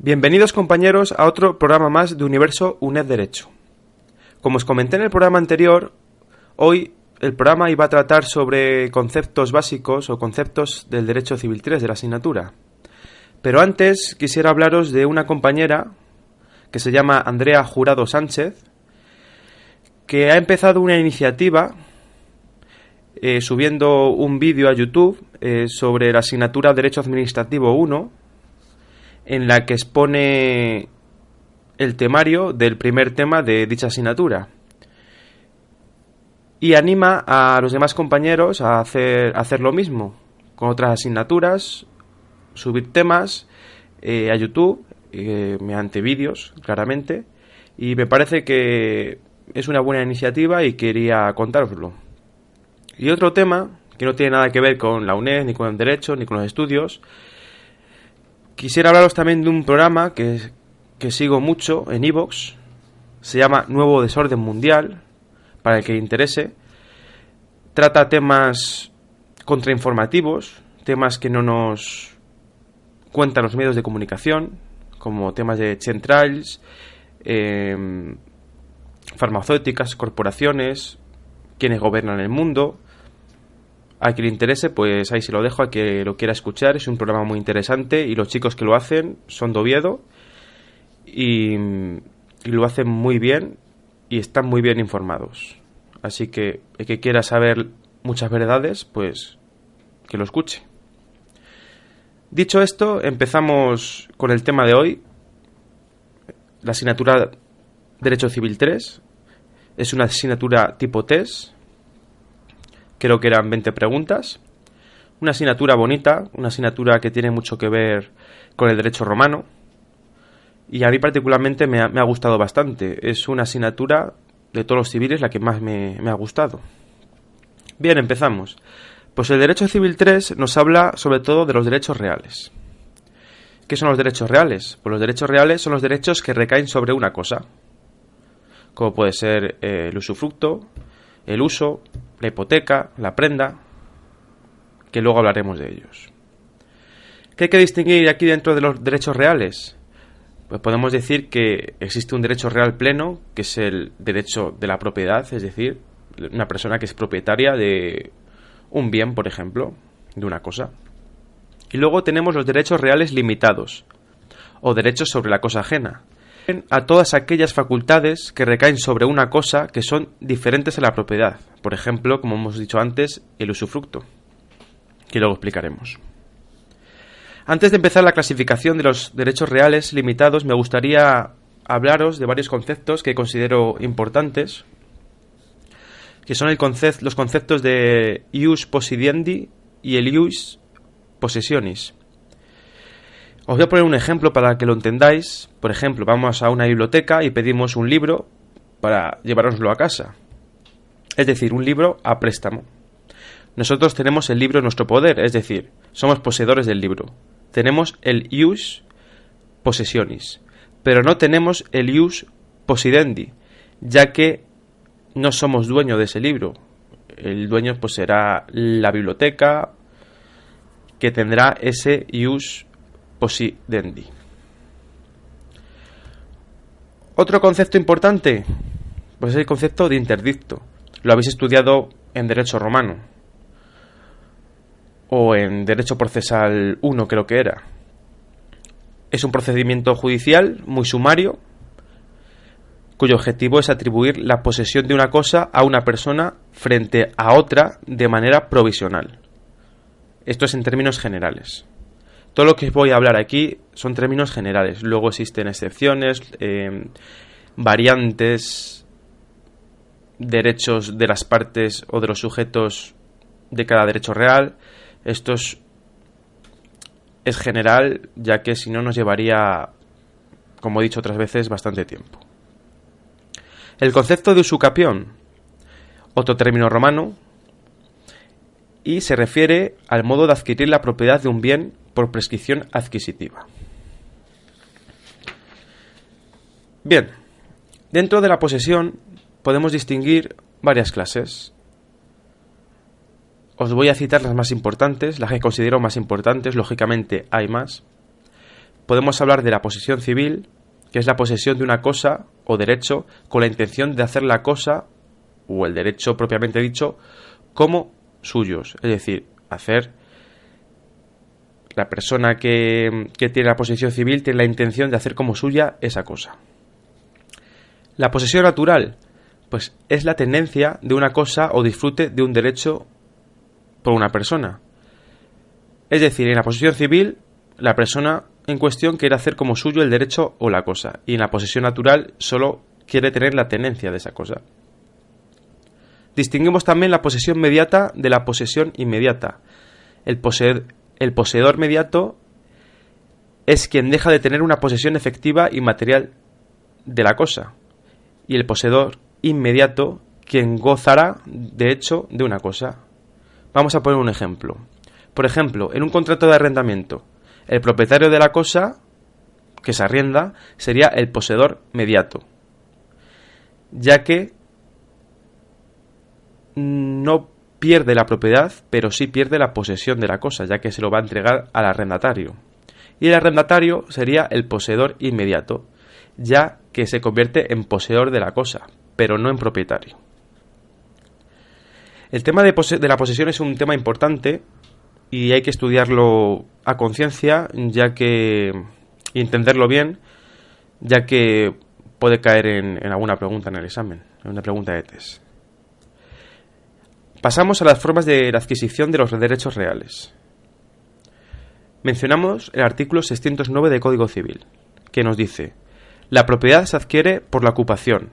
Bienvenidos compañeros a otro programa más de Universo UNED Derecho. Como os comenté en el programa anterior, hoy el programa iba a tratar sobre conceptos básicos o conceptos del Derecho Civil 3 de la asignatura. Pero antes quisiera hablaros de una compañera que se llama Andrea Jurado Sánchez, que ha empezado una iniciativa subiendo un vídeo a YouTube sobre la asignatura Derecho Administrativo 1, en la que expone el temario del primer tema de dicha asignatura y anima a los demás compañeros a hacer lo mismo con otras asignaturas, subir temas a YouTube mediante vídeos, claramente, y me parece que es una buena iniciativa y quería contároslo. Y otro tema que no tiene nada que ver con la UNED, ni con el derecho, ni con los estudios. Quisiera hablaros también de un programa que sigo mucho en iVoox. Se llama Nuevo Desorden Mundial, para el que le interese. Trata temas contrainformativos, temas que no nos cuentan los medios de comunicación, como temas de chemtrails, farmacéuticas, corporaciones, quienes gobiernan el mundo. A quien le interese, pues ahí se lo dejo, a quien lo quiera escuchar. Es un programa muy interesante y los chicos que lo hacen son de Oviedo y lo hacen muy bien y están muy bien informados. Así que el que quiera saber muchas verdades, pues que lo escuche. Dicho esto, empezamos con el tema de hoy. La asignatura Derecho Civil 3 es una asignatura tipo test. Creo que eran 20 preguntas. Una asignatura bonita, una asignatura que tiene mucho que ver con el derecho romano. Y a mí particularmente me ha gustado bastante. Es una asignatura de todos los civiles la que más me ha gustado. Bien, empezamos. Pues el Derecho Civil 3 nos habla sobre todo de los derechos reales. ¿Qué son los derechos reales? Pues los derechos reales son los derechos que recaen sobre una cosa, como puede ser el usufructo, el uso, la hipoteca, la prenda, que luego hablaremos de ellos. ¿Qué hay que distinguir aquí dentro de los derechos reales? Pues podemos decir que existe un derecho real pleno, que es el derecho de la propiedad, es decir, una persona que es propietaria de un bien, por ejemplo, de una cosa. Y luego tenemos los derechos reales limitados, o derechos sobre la cosa ajena, a todas aquellas facultades que recaen sobre una cosa que son diferentes a la propiedad. Por ejemplo, como hemos dicho antes, el usufructo, que luego explicaremos. Antes de empezar la clasificación de los derechos reales limitados, me gustaría hablaros de varios conceptos que considero importantes, que son los conceptos de ius possidendi y el ius possessionis. Os voy a poner un ejemplo para que lo entendáis. Por ejemplo, vamos a una biblioteca y pedimos un libro para llevárnoslo a casa. Es decir, un libro a préstamo. Nosotros tenemos el libro en nuestro poder, es decir, somos poseedores del libro. Tenemos el ius possessionis, pero no tenemos el ius possidendi, ya que no somos dueños de ese libro. El dueño pues será la biblioteca, que tendrá ese ius possidendi. Otro concepto importante, pues es el concepto de interdicto. Lo habéis estudiado en Derecho Romano o en Derecho Procesal 1, creo que era. Es un procedimiento judicial muy sumario, cuyo objetivo es atribuir la posesión de una cosa a una persona frente a otra de manera provisional. Esto es en términos generales. Todo lo que voy a hablar aquí son términos generales. Luego existen excepciones, variantes, derechos de las partes o de los sujetos de cada derecho real. Esto es general, ya que si no nos llevaría, como he dicho otras veces, bastante tiempo. El concepto de usucapión, otro término romano, y se refiere al modo de adquirir la propiedad de un bien por prescripción adquisitiva. Bien, dentro de la posesión podemos distinguir varias clases. Os voy a citar las más importantes, las que considero más importantes, lógicamente hay más, podemos hablar de la posesión civil, que es la posesión de una cosa o derecho con la intención de hacer la cosa o el derecho propiamente dicho como suyos. Es decir, hacer la persona que tiene la posesión civil tiene la intención de hacer como suya esa cosa. La posesión natural, pues es la tenencia de una cosa o disfrute de un derecho por una persona. Es decir, en la posesión civil, la persona en cuestión quiere hacer como suyo el derecho o la cosa, y en la posesión natural solo quiere tener la tenencia de esa cosa. Distinguimos también la posesión mediata de la posesión inmediata. El poseedor mediato es quien deja de tener una posesión efectiva y material de la cosa, y el poseedor inmediato quien gozará de hecho de una cosa. Vamos a poner un ejemplo. Por ejemplo, en un contrato de arrendamiento, el propietario de la cosa que se arrienda sería el poseedor mediato, ya que no pierde la propiedad, pero sí pierde la posesión de la cosa, ya que se lo va a entregar al arrendatario. Y el arrendatario sería el poseedor inmediato, ya que se convierte en poseedor de la cosa, pero no en propietario. El tema de la posesión es un tema importante y hay que estudiarlo a conciencia, ya que y entenderlo bien, ya que puede caer en alguna pregunta en el examen, en una pregunta de test. Pasamos a las formas de la adquisición de los derechos reales. Mencionamos el artículo 609 del Código Civil, que nos dice: la propiedad se adquiere por la ocupación.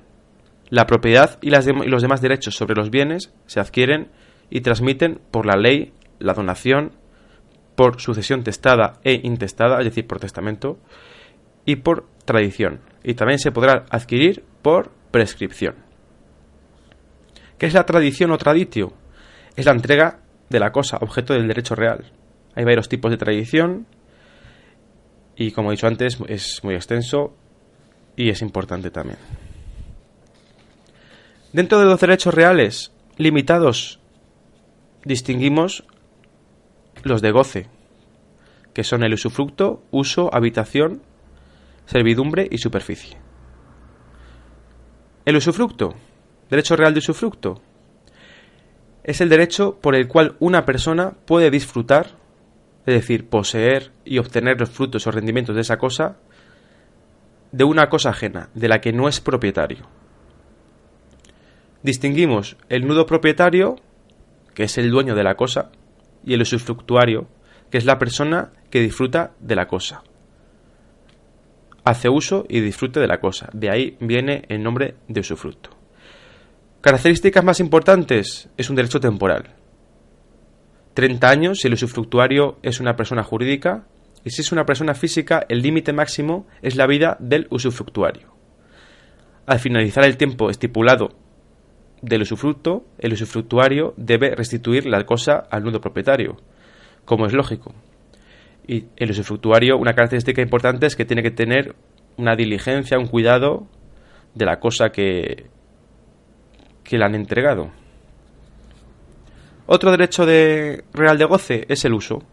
La propiedad y los demás derechos sobre los bienes se adquieren y transmiten por la ley, la donación, por sucesión testada e intestada, es decir, por testamento, y por tradición. Y también se podrá adquirir por prescripción. ¿Qué es la tradición o traditio? Es la entrega de la cosa, objeto del derecho real. Hay varios tipos de tradición y, como he dicho antes, es muy extenso y es importante también. Dentro de los derechos reales limitados distinguimos los de goce, que son el usufructo, uso, habitación, servidumbre y superficie. El usufructo, derecho real de usufructo, es el derecho por el cual una persona puede disfrutar, es decir, poseer y obtener los frutos o rendimientos de esa cosa, de una cosa ajena, de la que no es propietario. Distinguimos el nudo propietario, que es el dueño de la cosa, y el usufructuario, que es la persona que disfruta de la cosa. Hace uso y disfrute de la cosa. De ahí viene el nombre de usufructo. Características más importantes: es un derecho temporal. 30 años si el usufructuario es una persona jurídica, y si es una persona física, el límite máximo es la vida del usufructuario. Al finalizar el tiempo estipulado del usufructo, el usufructuario debe restituir la cosa al nudo propietario, como es lógico. Y el usufructuario, una característica importante es que tiene que tener una diligencia, un cuidado de la cosa que le han entregado. Otro derecho real de goce es el uso.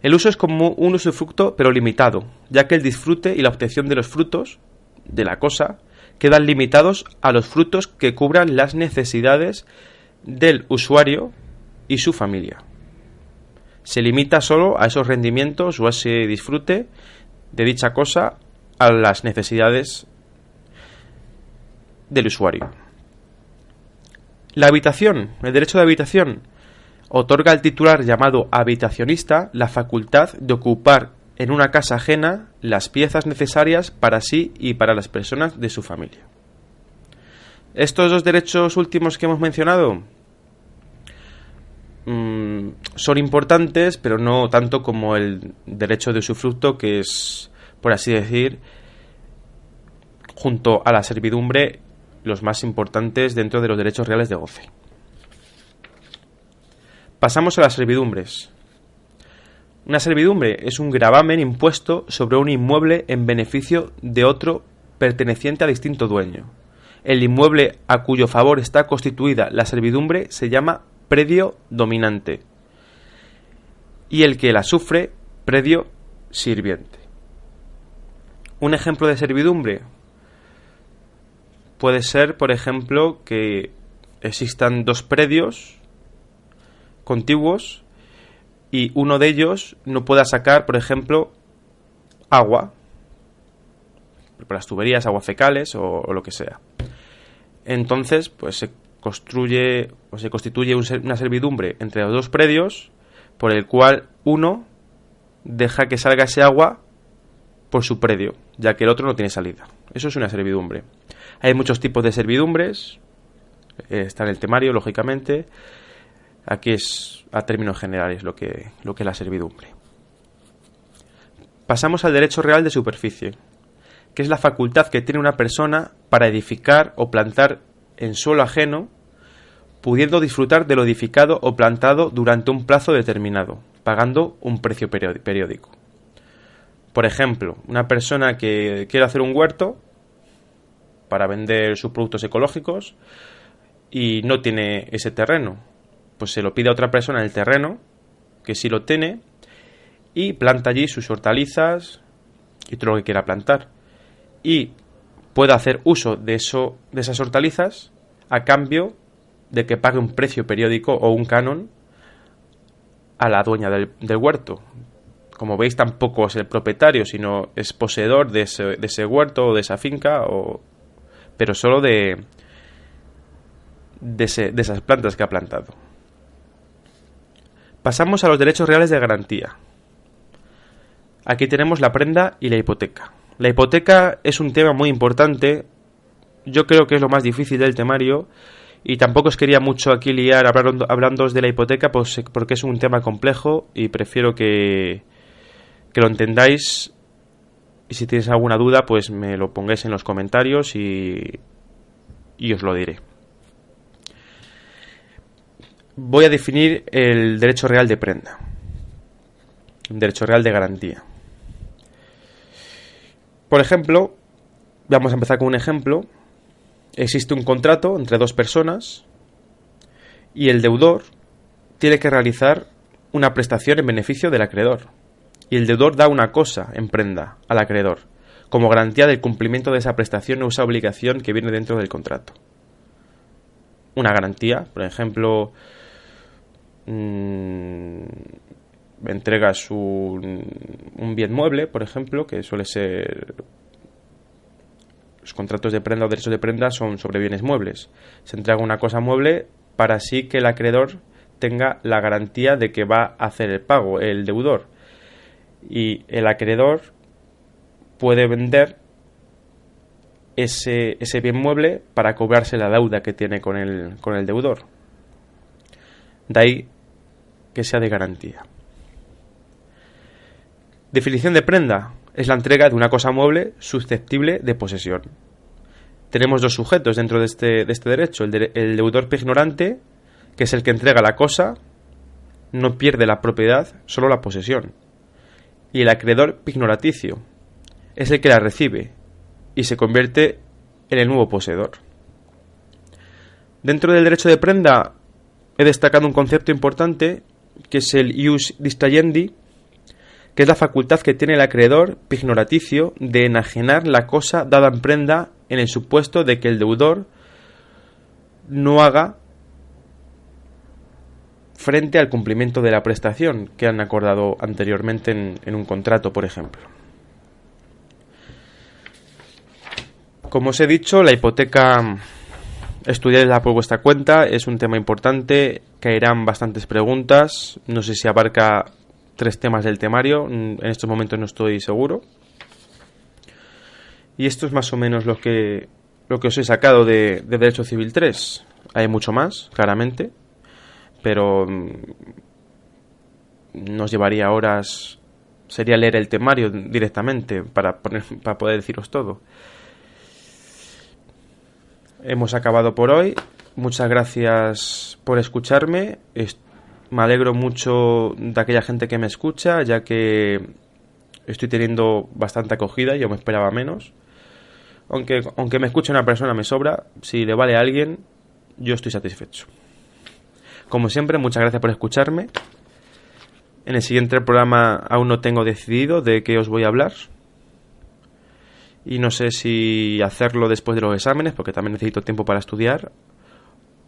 El uso es como un usufructo pero limitado, ya que el disfrute y la obtención de los frutos de la cosa quedan limitados a los frutos que cubran las necesidades del usuario y su familia. Se limita solo a esos rendimientos o a ese disfrute de dicha cosa, a las necesidades del usuario. La habitación, el derecho de habitación, otorga al titular llamado habitacionista la facultad de ocupar en una casa ajena las piezas necesarias para sí y para las personas de su familia. Estos dos derechos últimos que hemos mencionado son importantes, pero no tanto como el derecho de usufructo, que es, por así decir, junto a la servidumbre, los más importantes dentro de los derechos reales de goce. Pasamos a las servidumbres. Una servidumbre es un gravamen impuesto sobre un inmueble en beneficio de otro perteneciente a distinto dueño. El inmueble a cuyo favor está constituida la servidumbre se llama predio dominante y el que la sufre, predio sirviente. Un ejemplo de servidumbre puede ser, por ejemplo, que existan dos predios contiguos y uno de ellos no pueda sacar, por ejemplo, agua por las tuberías, aguas fecales o lo que sea. Entonces, pues se construye o se constituye una servidumbre entre los dos predios por el cual uno deja que salga ese agua por su predio, ya que el otro no tiene salida. Eso es una servidumbre. Hay muchos tipos de servidumbres, está en el temario, lógicamente. Aquí es a términos generales lo que es la servidumbre. Pasamos al derecho real de superficie, que es la facultad que tiene una persona para edificar o plantar en suelo ajeno, pudiendo disfrutar de lo edificado o plantado durante un plazo determinado, pagando un precio periódico. Por ejemplo, una persona que quiere hacer un huerto para vender sus productos ecológicos y no tiene ese terreno, pues se lo pide a otra persona en el terreno que sí lo tiene y planta allí sus hortalizas y todo lo que quiera plantar, y puede hacer uso de esas hortalizas a cambio de que pague un precio periódico o un canon a la dueña del huerto. Como veis, tampoco es el propietario, sino es poseedor de ese huerto o de esa finca, pero solo de esas plantas que ha plantado. Pasamos a los derechos reales de garantía. Aquí tenemos la prenda y la hipoteca. La hipoteca es un tema muy importante. Yo creo que es lo más difícil del temario y tampoco os quería mucho aquí liar hablándoos de la hipoteca, pues, porque es un tema complejo y prefiero que lo entendáis, y si tenéis alguna duda pues me lo pongáis en los comentarios y os lo diré. Voy a definir el derecho real de prenda, el derecho real de garantía. Por ejemplo, vamos a empezar con un ejemplo. Existe un contrato entre dos personas y el deudor tiene que realizar una prestación en beneficio del acreedor. Y el deudor da una cosa en prenda al acreedor, como garantía del cumplimiento de esa prestación o esa obligación que viene dentro del contrato. Una garantía, por ejemplo, entregas un bien mueble, por ejemplo, que suele ser... Los contratos de prenda o derechos de prenda son sobre bienes muebles. Se entrega una cosa mueble para así que el acreedor tenga la garantía de que va a hacer el pago, el deudor. Y el acreedor puede vender ese bien mueble para cobrarse la deuda que tiene con el deudor. De ahí que sea de garantía. Definición de prenda: es la entrega de una cosa mueble susceptible de posesión. Tenemos dos sujetos dentro de este derecho. El deudor pignorante, que es el que entrega la cosa, no pierde la propiedad, solo la posesión. Y el acreedor pignoraticio es el que la recibe y se convierte en el nuevo poseedor. Dentro del derecho de prenda he destacado un concepto importante, que es el ius distrahendi, que es la facultad que tiene el acreedor pignoraticio de enajenar la cosa dada en prenda en el supuesto de que el deudor no haga frente al cumplimiento de la prestación que han acordado anteriormente en un contrato, por ejemplo. Como os he dicho, la hipoteca, estudiadla por vuestra cuenta, es un tema importante, caerán bastantes preguntas, no sé si abarca 3 temas del temario, en estos momentos no estoy seguro. Y esto es más o menos lo que os he sacado de Derecho Civil 3. Hay mucho más, claramente, pero nos llevaría horas, sería leer el temario directamente para poder deciros todo. Hemos acabado por hoy. Muchas gracias por escucharme. Me alegro mucho de aquella gente que me escucha, ya que estoy teniendo bastante acogida, yo me esperaba menos. Aunque me escuche una persona me sobra. Si le vale a alguien, yo estoy satisfecho. Como siempre, muchas gracias por escucharme. En el siguiente programa aún no tengo decidido de qué os voy a hablar. y no sé si hacerlo después de los exámenes, porque también necesito tiempo para estudiar,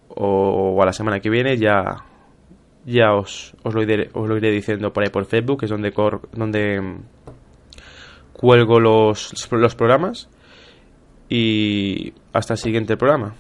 o a la semana que viene ya os lo iré diciendo por ahí por Facebook, que es donde cuelgo los programas. Y hasta el siguiente programa.